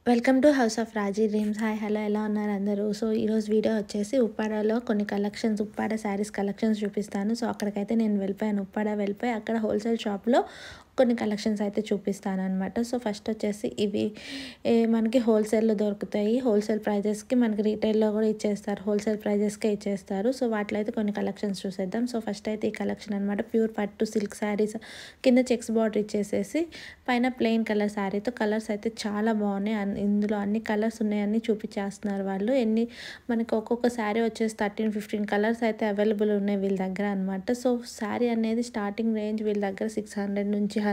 Welcome to house of Raji dreams. Hi hello, ఎలా ఉన్నారు అందరూ? సో ఈరోజు వీడియో వచ్చేసి ఉప్పాడలో కొన్ని కలెక్షన్స్, ఉప్పాడ శారీస్ కలెక్షన్స్ చూపిస్తాను. సో అక్కడికైతే నేను వెళ్ళిపోయాను, ఉప్పాడ వెళ్ళిపోయి అక్కడ హోల్సేల్ షాప్లో కొన్ని కలెక్షన్స్ అయితే చూపిస్తాను అనమాట. సో ఫస్ట్ వచ్చేసి ఇవి మనకి హోల్సేల్లో దొరుకుతాయి. హోల్సేల్ ప్రైజెస్కి మనకి రీటైల్లో కూడా ఇచ్చేస్తారు, హోల్సేల్ ప్రైజెస్కే ఇచ్చేస్తారు. సో వాటిలో అయితే కొన్ని కలెక్షన్స్ చూసేద్దాం. సో ఫస్ట్ అయితే ఈ కలెక్షన్ అనమాట, ప్యూర్ పట్టు సిల్క్ శారీస్, కింద చెక్స్ బార్డర్ ఇచ్చేసేసి పైన ప్లెయిన్ కలర్ శారీతో. కలర్స్ అయితే చాలా బాగున్నాయి, ఇందులో అన్ని కలర్స్ ఉన్నాయని చూపించేస్తున్నారు వాళ్ళు. మనకి ఒక్కొక్క శారీ వచ్చేసి 13-15 కలర్స్ అయితే అవైలబుల్ ఉన్నాయి వీళ్ళ దగ్గర అనమాట. సో శారీ అనేది స్టార్టింగ్ రేంజ్ వీళ్ళ దగ్గర 600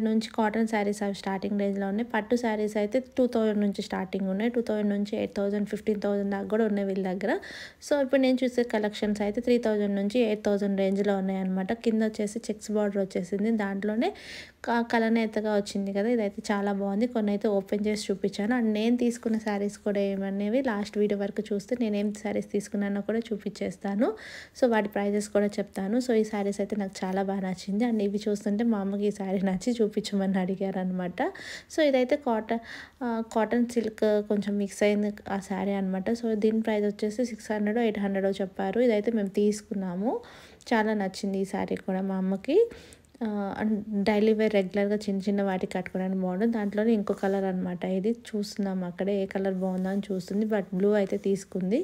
నుంచి కాటన్ శారీస్ అవి స్టార్టింగ్ రేంజ్లో ఉన్నాయి. పట్టు శారీస్ అయితే 2000 నుంచి స్టార్టింగ్ ఉన్నాయి, 2000 నుంచి 8000, 15,000 దాకా కూడా ఉన్నాయి వీళ్ళ దగ్గర. సో ఇప్పుడు నేను చూసే కలెక్షన్స్ అయితే 3000 నుంచి 8000 రేంజ్లో ఉన్నాయి అనమాట. కింద వచ్చేసి చెక్స్ బార్డర్ వచ్చేసింది, దాంట్లోనే కలనేతగా వచ్చింది కదా, ఇదైతే చాలా బాగుంది. కొన్ని అయితే ఓపెన్ చేసి చూపించాను. అండ్ నేను తీసుకున్న శారీస్ కూడా ఏమనేవి లాస్ట్ వీడియో వరకు చూస్తే నేనేం శారీస్ తీసుకున్నానో కూడా చూపించేస్తాను. సో వాటి ప్రైజెస్ కూడా చెప్తాను. సో ఈ శారీస్ అయితే నాకు చాలా బాగా నచ్చింది. అండ్ ఇవి చూస్తుంటే మా అమ్మకి ఈ శారీ నచ్చి చూపించమని అడిగారు అనమాట. సో ఇదైతే కాటన్ సిల్క్ కొంచెం మిక్స్ అయింది ఆ శారీ అనమాట. సో దీని ప్రైస్ వచ్చేసి 600 800 చెప్పారు. ఇదైతే మేము తీసుకున్నాము, చాలా నచ్చింది ఈ శారీ కూడా మా అమ్మకి. అండ్ డైలీ వేర్ రెగ్యులర్గా చిన్న చిన్న వాటికి కట్టుకోవడానికి బాగుంటుంది. దాంట్లోనే ఇంకో కలర్ అనమాట, ఇది చూస్తున్నాం అక్కడే ఏ కలర్ బాగుందో అని చూస్తుంది, బట్ బ్లూ అయితే తీసుకుంది.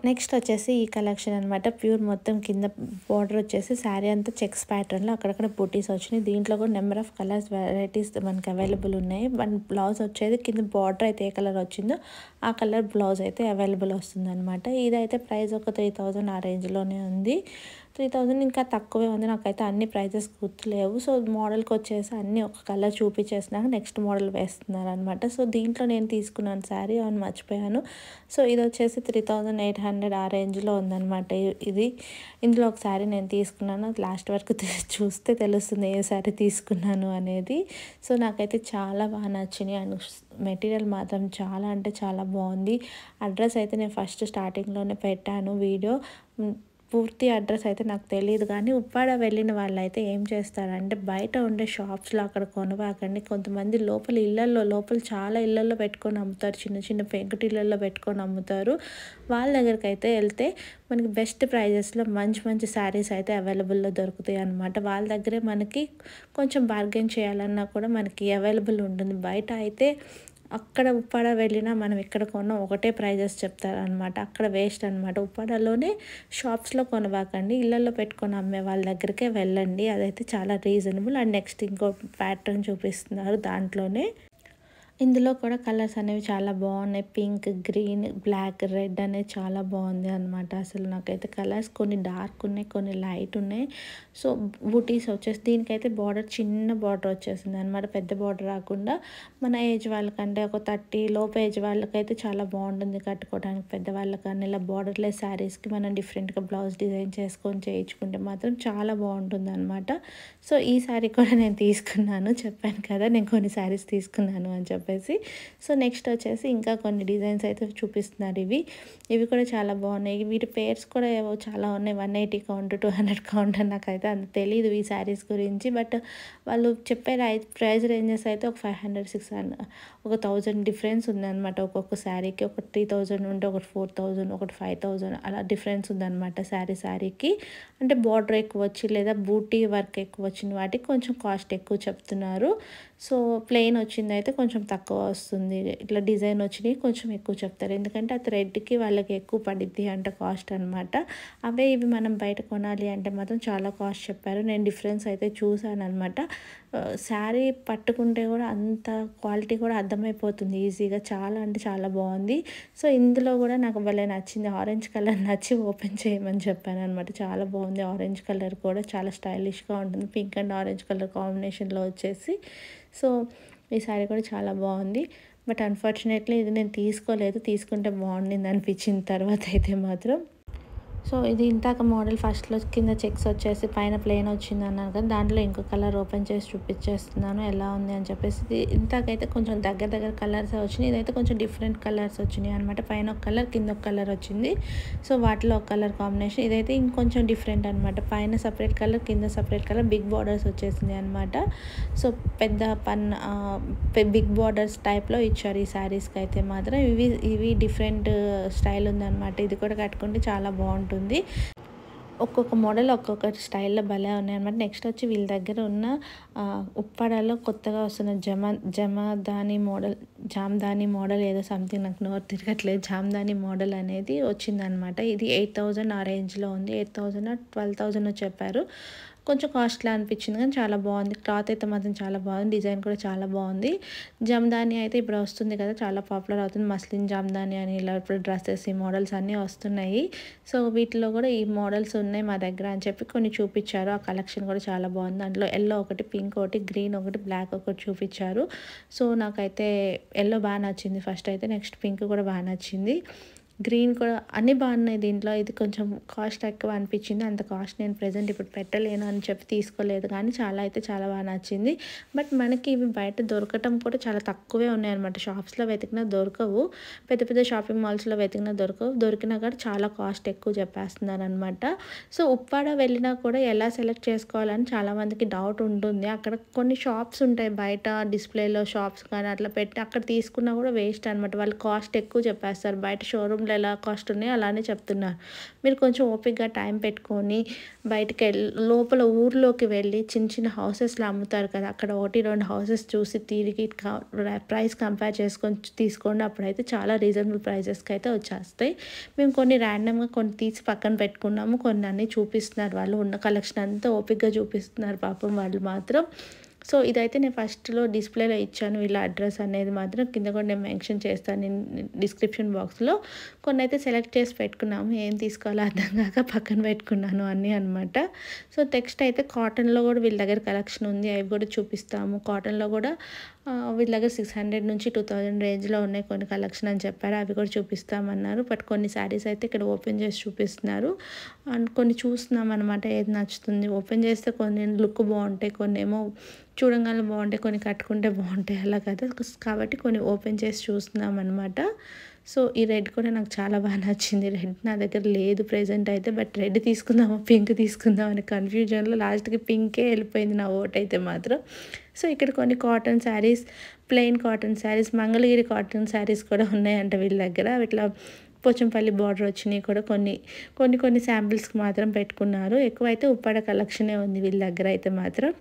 నెక్స్ట్ వచ్చేసి ఈ కలెక్షన్ అనమాట, ప్యూర్ మొత్తం కింద బార్డర్ వచ్చేసి శారీ అంతా చెక్స్ ప్యాటర్న్లో అక్కడక్కడ బూటీస్ వచ్చినాయి. దీంట్లో కూడా నెంబర్ ఆఫ్ కలర్స్ వెరైటీస్ మనకి అవైలబుల్ ఉన్నాయి. వన్ బ్లౌజ్ వచ్చేది కింద బార్డర్ అయితే ఏ కలర్ వచ్చిందో ఆ కలర్ బ్లౌజ్ అయితే అవైలబుల్ వస్తుంది అనమాట. ఇదైతే ప్రైస్ ఒక 3000 ఆ రేంజ్లోనే ఉంది. 3000 ఇంకా తక్కువే ఉంది, నాకైతే అన్ని ప్రైజెస్ గుర్తులేవు. సో మోడల్కి వచ్చేసి అన్నీ ఒక కలర్ చూపించేసినాక నెక్స్ట్ మోడల్ వేస్తున్నారు అనమాట. సో దీంట్లో నేను తీసుకున్నాను శారీ, అవును మర్చిపోయాను. సో ఇది వచ్చేసి 3800 ఆ రేంజ్లో ఉందన్నమాట. ఇందులో ఒక శారీ నేను తీసుకున్నాను, లాస్ట్ వరకు చూస్తే తెలుస్తుంది ఏ శారీ తీసుకున్నాను అనేది. సో నాకైతే చాలా బాగా నచ్చినాయి. అండ్ మెటీరియల్ మాత్రం చాలా అంటే చాలా బాగుంది. అడ్రస్ అయితే నేను ఫస్ట్ స్టార్టింగ్లోనే పెట్టాను వీడియో, పూర్తి అడ్రస్ అయితే నాకు తెలియదు. కానీ ఉప్పాడ వెళ్ళిన వాళ్ళు అయితే ఏం చేస్తారంటే బయట ఉండే షాప్స్లో అక్కడ కొనవాకండి. కొంతమంది లోపల చాలా ఇళ్ళల్లో పెట్టుకొని అమ్ముతారు, చిన్న చిన్న పెంకుటిళ్ళల్లో పెట్టుకొని అమ్ముతారు. వాళ్ళ దగ్గరికి అయితే వెళ్తే మనకి బెస్ట్ ప్రైజెస్లో మంచి మంచి శారీస్ అయితే అవైలబుల్లో దొరుకుతాయి అన్నమాట. వాళ్ళ దగ్గరే మనకి కొంచెం బార్గెన్ చేయాలన్నా కూడా మనకి అవైలబుల్ ఉంటుంది. బయట అయితే అక్కడ ఉప్పాడ వెళ్ళినా మనం ఎక్కడ కొన్నా ఒకటే ప్రైజెస్ చెప్తారనమాట, అక్కడ వేస్ట్ అనమాట. ఉప్పాడలోనే షాప్స్లో కొనవాకండి, ఇళ్ళల్లో పెట్టుకొని అమ్మే వాళ్ళ దగ్గరికే వెళ్ళండి, అదైతే చాలా రీజనబుల్. అండ్ నెక్స్ట్ ఇంకో ప్యాటర్న్ చూపిస్తున్నారు దాంట్లోనే. ఇందులో కూడా కలర్స్ అనేవి చాలా బాగున్నాయి, పింక్, గ్రీన్, బ్లాక్, రెడ్ అనేది చాలా బాగుంది అనమాట. అసలు నాకైతే కలర్స్ కొన్ని డార్క్ ఉన్నాయి, కొన్ని లైట్ ఉన్నాయి. సో బూటీస్ వచ్చేసి దీనికైతే బార్డర్ చిన్న బార్డర్ వచ్చేసింది అనమాట, పెద్ద బార్డర్ రాకుండా మన ఏజ్ వాళ్ళకంటే ఒక 30 లోపు ఏజ్ వాళ్ళకైతే చాలా బాగుంటుంది కట్టుకోవడానికి. పెద్దవాళ్ళకన్నా ఇలా బార్డర్లెస్ శారీస్కి మనం డిఫరెంట్గా బ్లౌజ్ డిజైన్ చేసుకొని చేయించుకుంటే మాత్రం చాలా బాగుంటుంది అనమాట. సో ఈ శారీ కూడా నేను తీసుకున్నాను, చెప్పాను కదా నేను కొన్ని శారీస్ తీసుకున్నాను అని చెప్పేసి. సో నెక్స్ట్ వచ్చేసి ఇంకా కొన్ని డిజైన్స్ అయితే చూపిస్తున్నారు. ఇవి కూడా చాలా బాగున్నాయి. వీటి పేర్స్ కూడా ఏవో చాలా ఉన్నాయి, 180 కౌంట్, 200 కౌంట్ అని నాకైతే అంత తెలీదు ఈ శారీస్ గురించి. బట్ వాళ్ళు చెప్పే ప్రైస్ రేంజెస్ అయితే ఒక 500, 600, ఒక 1000 డిఫరెన్స్ ఉందన్నమాట. ఒక్కొక్క శారీకి ఒక 3000 ఉంటే ఒకటి 4000, ఒకటి 5000 అలా డిఫరెన్స్ ఉందన్నమాట శారీకి. అంటే బార్డర్ ఎక్కువ వచ్చి లేదా బూటీ వర్క్ ఎక్కువ వచ్చిన వాటికి కొంచెం కాస్ట్ ఎక్కువ చెప్తున్నారు. సో ప్లెయిన్ వచ్చింది అయితే కొంచెం తక్కువ వస్తుంది, ఇట్లా డిజైన్ వచ్చినవి కొంచెం ఎక్కువ చెప్తారు, ఎందుకంటే ఆ థ్రెడ్కి వాళ్ళకి ఎక్కువ పడిద్ది అంటే కాస్ట్ అనమాట. ఇవి మనం బయట కొనాలి అంటే మాత్రం చాలా కాస్ట్ చెప్పారు. నేను డిఫరెన్స్ అయితే చూసాను అనమాట. శారీ పట్టుకుంటే కూడా అంత క్వాలిటీ కూడా అర్థమైపోతుంది ఈజీగా, చాలా అంటే చాలా బాగుంది. సో ఇందులో కూడా నాకు భలే నచ్చింది, ఆరెంజ్ కలర్ నచ్చి ఓపెన్ చేయమని చెప్పాను అనమాట. చాలా బాగుంది, ఆరెంజ్ కలర్ కూడా చాలా స్టైలిష్గా ఉంటుంది, పింక్ అండ్ ఆరెంజ్ కలర్ కాంబినేషన్లో వచ్చేసి. సో ఈ శారీ కూడా చాలా బాగుంది. బట్ అన్ఫార్చునేట్లీ ఇది నేను తీసుకోలేదు, తీసుకుంటే బాగుండింది అనిపించిన తర్వాత అయితే మాత్రం. సో ఇది ఇందాక మోడల్ ఫస్ట్‌లో కింద చెక్స్ వచ్చేసి పైన ప్లెయిన్ వచ్చిందన్నాను కదా! దాంట్లో ఇంకో కలర్ ఓపెన్ చేసి చూపించేస్తున్నాను ఎలా ఉంది అని చెప్పేసి. ఇది ఇందాకైతే కొంచెం దగ్గర కలర్సే వచ్చినాయి. ఇదైతే కొంచెం డిఫరెంట్ కలర్స్ వచ్చినాయి అనమాట. పైన ఒక కలర్, కింద ఒక కలర్ వచ్చింది. సో వాటిలో ఒక కలర్ కాంబినేషన్. ఇదైతే ఇంకొంచెం డిఫరెంట్ అనమాట. పైన సెపరేట్ కలర్, కింద సెపరేట్ కలర్, బిగ్ బార్డర్స్ వచ్చేసింది అనమాట. సో పెద్ద బిగ్ బార్డర్స్ టైప్‌లో ఇచ్చారు ఈ శారీస్‌కి అయితే మాత్రం. ఇవి డిఫరెంట్ స్టైల్ ఉందనమాట. ఇది కూడా కట్టుకుంటే చాలా బాగుంటుంది. ఒక్కొక్క మోడల్ ఒక్కొక్క స్టైల్‌లో భలే ఉన్నాయన్నమాట. నెక్స్ట్ వచ్చి వీళ్ళ దగ్గర ఉన్న ఉప్పాడలో కొత్తగా వస్తున్న జామ్దాని మోడల్ ఏదో సంథింగ్, నాకు నోరు తిరగట్లేదు. జామ్దాని మోడల్ అనేది వచ్చిందనమాట. ఇది 8000 ఆ రేంజ్‌లో ఉంది. 8000 12,000 చెప్పారు. కొంచెం కాస్ట్‌లా అనిపించింది కానీ చాలా బాగుంది. క్లాత్ అయితే మాత్రం చాలా బాగుంది. డిజైన్ కూడా చాలా బాగుంది. జామ్దాని అయితే ఇప్పుడు వస్తుంది కదా, చాలా పాపులర్ అవుతుంది. మస్లిన్ జామ్దాని అని ఇలా ఇప్పుడు డ్రెస్సెస్ ఈ మోడల్స్ అన్నీ వస్తున్నాయి. సో వీటిలో కూడా ఈ మోడల్స్ ఉన్నాయి మా దగ్గర అని చెప్పి కొన్ని చూపించారు. ఆ కలెక్షన్ కూడా చాలా బాగుంది. దాంట్లో ఎల్లో ఒకటి, పింక్ ఒకటి, గ్రీన్ ఒకటి, బ్లాక్ ఒకటి చూపించారు. సో నాకైతే ఎల్లో బాగా నచ్చింది ఫస్ట్ అయితే. నెక్స్ట్ పింక్ కూడా బాగా నచ్చింది. గ్రీన్ కూడా అన్నీ బాగున్నాయి దీంట్లో. ఇది కొంచెం కాస్ట్ ఎక్కువ అనిపించింది. అంత కాస్ట్ నేను ప్రెజెంట్ ఇప్పుడు పెట్టలేను అని చెప్పి తీసుకోలేదు, కానీ చాలా బాగా నచ్చింది. బట్ మనకి ఇవి బయట దొరకటం కూడా చాలా తక్కువే ఉన్నాయన్నమాట. షాప్స్లో వెతికినా దొరకవు, పెద్ద షాపింగ్ మాల్స్లో వెతికినా దొరకవు. దొరికినా కూడా చాలా కాస్ట్ ఎక్కువ చెప్పేస్తున్నారు అనమాట. సో ఉప్పాడ వెళ్ళినా కూడా ఎలా సెలెక్ట్ చేసుకోవాలని చాలామందికి డౌట్ ఉంటుంది. అక్కడ కొన్ని షాప్స్ ఉంటాయి బయట డిస్ప్లేలో, షాప్స్ కానీ అట్లా పెట్టి అక్కడ తీసుకున్నా కూడా వేస్ట్ అనమాట. వాళ్ళు కాస్ట్ ఎక్కువ చెప్పేస్తారు. బయట షోరూమ్లో ఎలా కాస్ట్ ఉన్నాయో అలానే చెప్తున్నారు. మీరు కొంచెం ఓపికగా టైం పెట్టుకొని బయటికి లోపల ఊర్లోకి వెళ్ళి చిన్న హౌసెస్లో అమ్ముతారు కదా, అక్కడ 1-2 హౌసెస్ చూసి తిరిగి ప్రైస్ కంపేర్ చేసుకొని తీసుకోండి. అప్పుడైతే చాలా రీజనబుల్ ప్రైజెస్కి అయితే వచ్చేస్తాయి. మేము కొన్ని ర్యాండమ్గా కొన్ని తీసి పక్కన పెట్టుకున్నాము. కొన్ని అన్నీ చూపిస్తున్నారు వాళ్ళు. ఉన్న కలెక్షన్ అంతా ఓపికగా చూపిస్తున్నారు పాపం వాళ్ళు మాత్రం. సో ఇదైతే నేను ఫస్ట్లో డిస్ప్లేలో ఇచ్చాను. వీళ్ళ అడ్రస్ అనేది మాత్రం కింద కూడా నేను మెన్షన్ చేస్తాను నేను డిస్క్రిప్షన్ బాక్స్లో. కొన్ని అయితే సెలెక్ట్ చేసి పెట్టుకున్నాము. ఏం తీసుకోవాలో అర్థం కాక పక్కన పెట్టుకున్నాను అన్నీ అనమాట. సో నెక్స్ట్ అయితే కాటన్లో కూడా వీళ్ళ దగ్గర కలెక్షన్ ఉంది. అవి కూడా చూపిస్తాము. కాటన్లో కూడా వీళ్ళ దగ్గర 600 నుంచి 2000 రేంజ్లో ఉన్నాయి కొన్ని కలెక్షన్ అని చెప్పారు. అవి కూడా చూపిస్తామన్నారు. బట్ కొన్ని శారీస్ అయితే ఇక్కడ ఓపెన్ చేసి చూపిస్తున్నారు. అండ్ కొన్ని చూస్తున్నాం అనమాట, ఏది నచ్చుతుంది. ఓపెన్ చేస్తే కొన్ని లుక్ బాగుంటాయి, కొన్ని ఏమో చూడంగానే బాగుంటాయి, కొన్ని కట్టుకుంటే బాగుంటాయి అలా కదా. కాబట్టి కొన్ని ఓపెన్ చేసి చూస్తున్నాం అనమాట. సో ఈ రెడ్ కూడా నాకు చాలా బాగా నచ్చింది. రెడ్ నా దగ్గర లేదు ప్రెజెంట్ అయితే. బట్ రెడ్ తీసుకుందామా పింక్ తీసుకుందాం అనే కన్ఫ్యూజన్లో లాస్ట్కి పింకే వెళ్ళిపోయింది నా ఓట్ అయితే మాత్రం. సో ఇక్కడ కొన్ని cotton saris, plain cotton saris, Mangalagiri cotton saris కూడా ఉన్నాయంట వీళ్ళ దగ్గర. ఇట్లా పోచంపల్లి బార్డర్ వచ్చినాయి కూడా కొన్ని శాంపిల్స్కి మాత్రం పెట్టుకున్నారు. ఎక్కువైతే ఉప్పాడ కలెక్షనే ఉంది వీళ్ళ దగ్గర అయితే మాత్రం.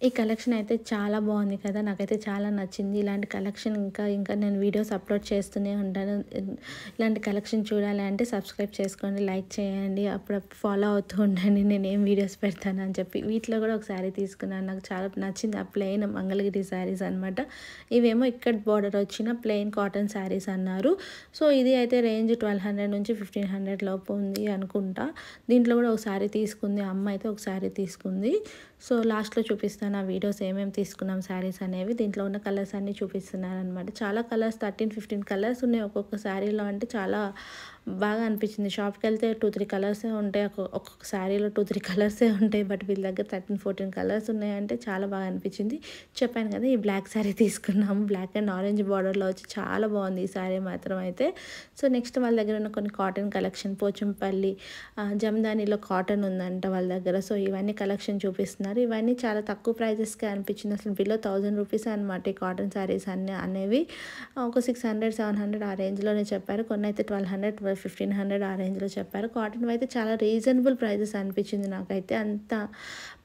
ఈ కలెక్షన్ అయితే చాలా బాగుంది కదా, నాకైతే చాలా నచ్చింది. ఇలాంటి కలెక్షన్ ఇంకా నేను వీడియోస్ అప్లోడ్ చేస్తూనే ఉంటాను. ఇలాంటి కలెక్షన్ చూడాలి అంటే సబ్స్క్రైబ్ చేసుకోండి, లైక్ చేయండి, అప్పుడప్పుడు ఫాలో అవుతూ ఉండండి నేను ఏం వీడియోస్ పెడతాను అని చెప్పి. వీటిలో కూడా ఒక శారీ తీసుకున్నాను, నాకు చాలా నచ్చింది. ఆ ప్లెయిన్ మంగళగిరి శారీస్ అనమాట. ఇవేమో ఇక్కడ బార్డర్ వచ్చిన ప్లెయిన్ కాటన్ శారీస్ అన్నారు. సో ఇది అయితే రేంజ్ 1200 నుంచి 1500 లోపు ఉంది అనుకుంటా. దీంట్లో కూడా ఒక శారీ తీసుకుంది అమ్మ, అయితే ఒక శారీ తీసుకుంది. సో లాస్ట్లో చూపిస్తాను ఆ వీడియోస్ ఏమేమి తీసుకున్నాం శారీస్ అనేవి. దీంట్లో ఉన్న కలర్స్ అన్నీ చూపిస్తున్నాను అనమాట. చాలా కలర్స్, 13-15 కలర్స్ ఉన్నాయి ఒక్కొక్క శారీలో. అంటే చాలా బాగా అనిపించింది. షాప్కి వెళ్తే 2-3 కలర్సే ఉంటాయి, ఒక్కొక్క శారీలో 2-3 కలర్సే ఉంటాయి. బట్ వీళ్ళ దగ్గర 13-14 కలర్స్ ఉన్నాయంటే చాలా బాగా అనిపించింది. చెప్పాను కదా, ఈ బ్లాక్ శారీ తీసుకున్నాము. బ్లాక్ అండ్ ఆరెంజ్ బార్డర్లో వచ్చి చాలా బాగుంది ఈ శారీ మాత్రం అయితే. సో నెక్స్ట్ వాళ్ళ దగ్గర ఉన్న కొన్ని కాటన్ కలెక్షన్, పోచంపల్లి జమదానిలో కాటన్ ఉందంట వాళ్ళ దగ్గర. సో ఇవన్నీ కలెక్షన్ చూపిస్తున్నారు. ఇవన్నీ చాలా తక్కువ ప్రైజెస్కే అనిపించింది. అసలు బిలో 1000 రూపీస్ అనమాట ఈ కాటన్ శారీస్ అనేవి. ఒక 600-700 ఆ రేంజ్లోనే చెప్పారు. కొన్ని అయితే 1200-1500 ఆ రేంజ్లో చెప్పారు. కాటన్ అయితే చాలా రీజనబుల్ ప్రైజెస్ అనిపించింది నాకైతే. అంత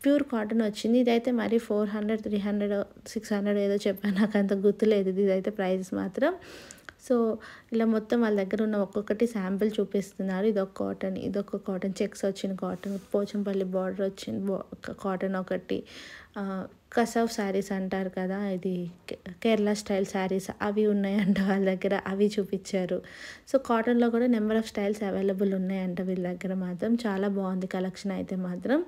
ప్యూర్ కాటన్ వచ్చింది. ఇదైతే మరి 400-300-600 ఏదో చెప్పాను, నాకు అంత గుర్తులేదు ఇదైతే ప్రైజెస్ మాత్రం. సో ఇలా మొత్తం వాళ్ళ దగ్గర ఉన్న ఒక్కొక్కటి శాంపిల్ చూపిస్తున్నారు. ఇదొక కాటన్ చెక్స్ వచ్చిన కాటన్, పోచంపల్లి బార్డర్ వచ్చిన కాటన్ ఒకటి, కసవ్ శారీస్ అంటారు కదా, ఇది కేరళ స్టైల్ శారీస్ అవి ఉన్నాయంట వాళ్ళ దగ్గర, అవి చూపించారు. సో కాటన్లో కూడా నెంబర్ ఆఫ్ స్టైల్స్ అవైలబుల్ ఉన్నాయంట వీళ్ళ దగ్గర మాత్రం. చాలా బాగుంది కలెక్షన్ అయితే మాత్రం.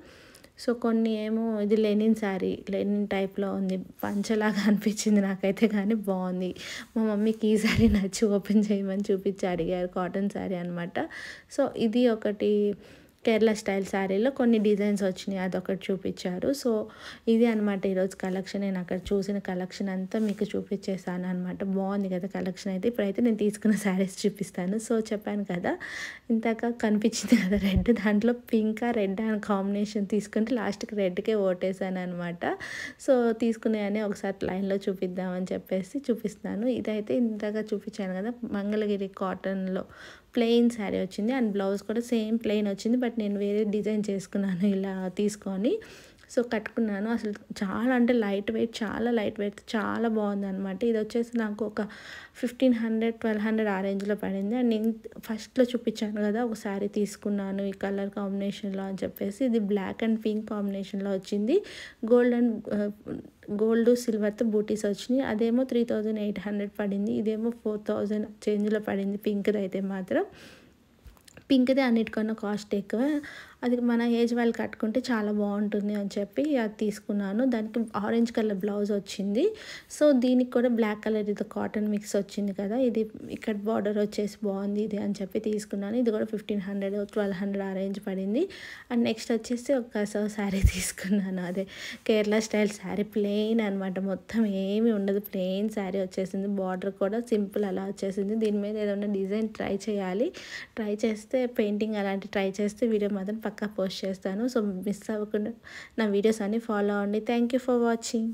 సో కొన్ని ఏమో ఇది లెనిన్ శారీ, లెనిన్ టైప్లో ఉంది, పంచలాగా అనిపించింది నాకైతే, కానీ బాగుంది. మా మమ్మీకి ఈ శారీ నచ్చి ఓపెన్ చేయమని చూపించి అడిగారు, కాటన్ శారీ అనమాట. సో ఇది ఒకటి కేరళ స్టైల్ శారీలో కొన్ని డిజైన్స్ వచ్చినాయి, అదొకటి చూపించారు. సో ఇది అనమాట ఈరోజు కలెక్షన్. నేను అక్కడ చూసిన కలెక్షన్ అంతా మీకు చూపించేసాను అనమాట. బాగుంది కదా కలెక్షన్ అయితే. ఇప్పుడైతే నేను తీసుకున్న శారీస్ చూపిస్తాను. సో చెప్పాను కదా ఇందాక కనిపించింది కదా రెడ్, దాంట్లో పింక్ రెడ్ అండ్ కాంబినేషన్ తీసుకుంటే లాస్ట్కి రెడ్కే ఓటేసాను అనమాట. సో తీసుకునేవన్నీ ఒకసారి లైన్లో చూపిద్దామని చెప్పేసి చూపిస్తాను. ఇదైతే ఇందాక చూపించాను కదా మంగళగిరి కాటన్లో ప్లెయిన్ శారీ వచ్చింది అండ్ బ్లౌజ్ కూడా సేమ్ ప్లెయిన్ వచ్చింది. బట్ నేను వేరే డిజైన్ చేసుకున్నాను ఇలా తీసుకొని. సో కట్టుకున్నాను. అసలు చాలా అంటే లైట్ వెయిట్, చాలా లైట్ వెయిట్, చాలా బాగుందనమాట. ఇది వచ్చేసి నాకు ఒక 1500-1200 ఆ రేంజ్లో పడింది. అండ్ నేను ఫస్ట్లో చూపించాను కదా ఒక శారీ తీసుకున్నాను ఈ కలర్ కాంబినేషన్లో అని చెప్పేసి. ఇది బ్లాక్ అండ్ పింక్ కాంబినేషన్లో వచ్చింది. గోల్డ్ సిల్వర్తో బూటీస్ వచ్చినాయి. అదేమో 3800 పడింది. ఇదేమో 4000 చేంజ్లో పడింది. పింక్ది అయితే మాత్రం పింక్దే అన్నిటికన్నా కాస్ట్ ఎక్కువ. అది మన ఏజ్ వాళ్ళు కట్టుకుంటే చాలా బాగుంటుంది అని చెప్పి అది తీసుకున్నాను. దానికి ఆరెంజ్ కలర్ బ్లౌజ్ వచ్చింది. సో దీనికి కూడా బ్లాక్ కలర్ ఇది కాటన్ మిక్స్ వచ్చింది కదా, ఇది ఇక్కడ బార్డర్ వచ్చేసి బాగుంది ఇది అని చెప్పి తీసుకున్నాను. ఇది కూడా 1500-1200 ఆ రేంజ్ పడింది. అండ్ నెక్స్ట్ వచ్చేసి ఒక శారీ తీసుకున్నాను. అదే కేరళ స్టైల్ శారీ, ప్లెయిన్ అనమాట, మొత్తం ఏమీ ఉండదు, ప్లెయిన్ శారీ వచ్చేసింది. బార్డర్ కూడా సింపుల్ అలా వచ్చేసింది. దీని మీద ఏదైనా డిజైన్ ట్రై చేయాలి. ట్రై చేస్తే పెయింటింగ్ అలాంటి ట్రై చేస్తే వీడియో మాత్రం పక్కా పోస్ట్ చేస్తాను. సో మిస్ అవ్వకుండా నా వీడియోస్ అన్నీ ఫాలో అవ్వండి. Thank you for watching.